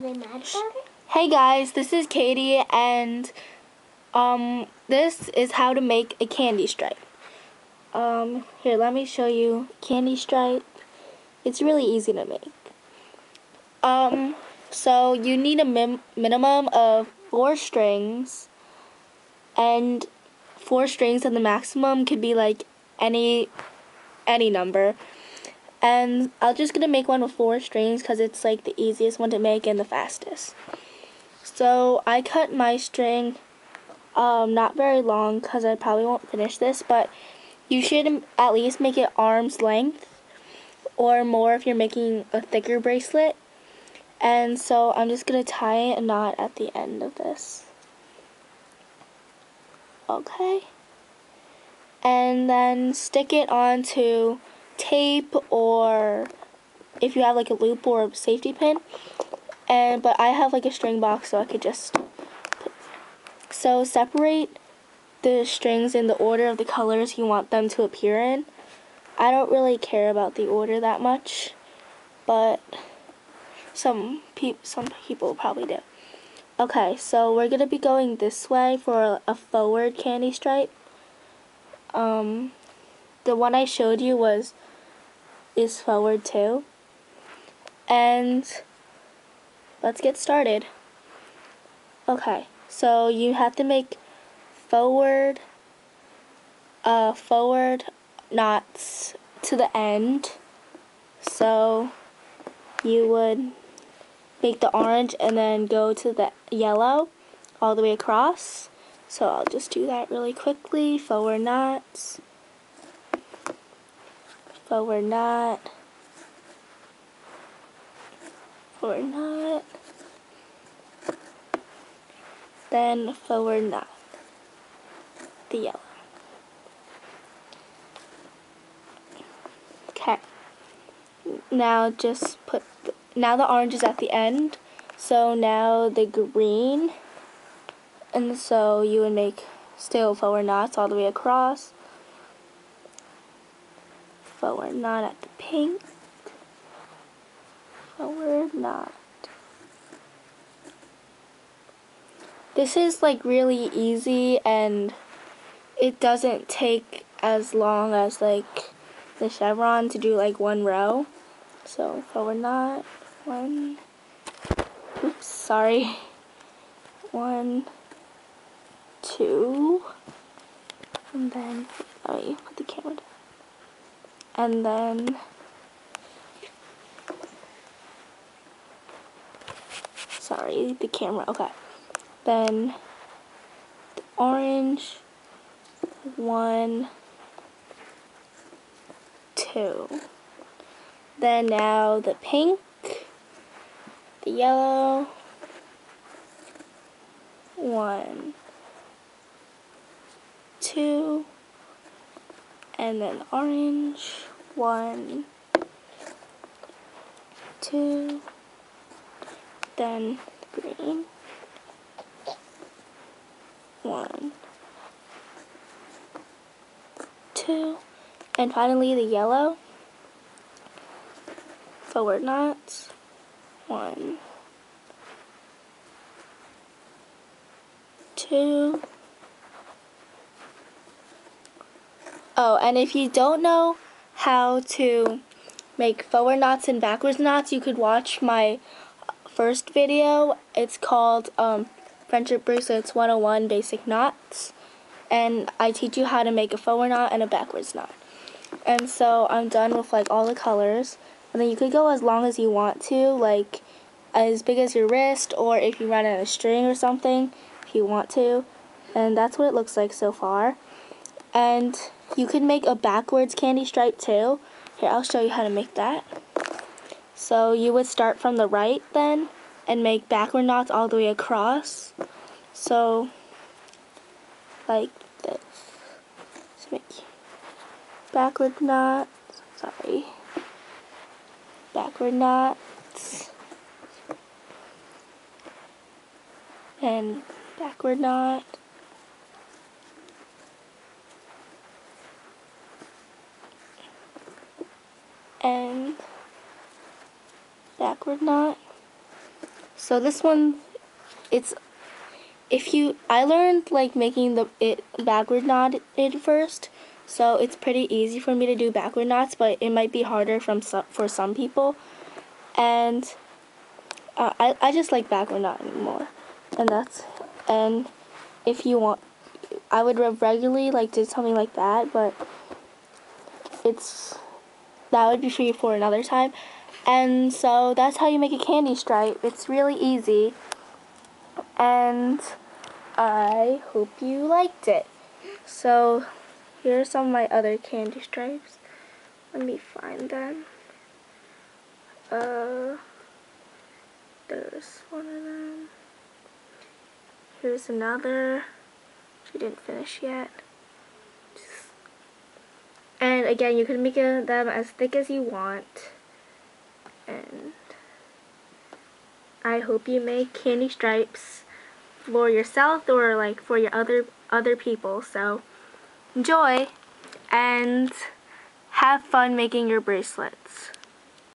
Are they mad about it? Hey guys, this is Katie, and this is how to make a candy stripe. Here, let me show you candy stripe. It's really easy to make. So you need a minimum of 4 strings, and 4 strings, and the maximum could be like any number. And I'm just gonna make one with 4 strings because it's like the easiest one to make and the fastest. So I cut my string not very long because I probably won't finish this, but you should at least make it arm's length or more if you're making a thicker bracelet. And so I'm just gonna tie a knot at the end of this. Okay. And then stick it onto tape, or if you have like a loop or a safety pin. But I have like a string box, so I could just so separate the strings in the order of the colors you want them to appear in. I don't really care about the order that much, but some people probably do. Okay, so we're gonna be going this way for a forward candy stripe. The one I showed you is forward too. And let's get started. Okay, so you have to make forward knots to the end. So you would make the orange and then go to the yellow all the way across. So I'll just do that really quickly. Forward knots, forward knot, forward knot, then forward knot, the yellow. Okay. Now just now the orange is at the end, so now the green, and so you would make still forward knots all the way across, forward knot at the pink, forward knot. This is like really easy, and it doesn't take as long as like the chevron to do like one row. So forward knot, 1, 2, and then let me put the camera down, and then the camera, okay, then the orange, 1, 2, then now the pink, the yellow, 1, 2, and then orange, 1, 2, then green, 1, 2, and finally the yellow. Forward knots, 1, 2. Oh, and if you don't know how to make forward knots and backwards knots, you could watch my first video. It's called Friendship Bracelets 101 Basic Knots, and I teach you how to make a forward knot and a backwards knot. And so I'm done with like all the colors, and then you could go as long as you want to, like as big as your wrist, or if you run out of string or something, if you want to. And that's what it looks like so far. And you could make a backwards candy stripe too. Here, I'll show you how to make that. So you would start from the right then and make backward knots all the way across. So like this. Just make backward knots, backward knots, and backward knot, and backward knot. So this one, I learned like making it backward knotted first, so it's pretty easy for me to do backward knots, but it might be harder for some people, and I just like backward knotting more, and if you want, I would regularly like do something like that, but that would be for you for another time. And so that's how you make a candy stripe. It's really easy, and I hope you liked it. So here are some of my other candy stripes. Let me find them. There's one of them. Here's another. She didn't finish yet. And again, you can make them as thick as you want. And I hope you make candy stripes for yourself or like for your other people. So enjoy and have fun making your bracelets.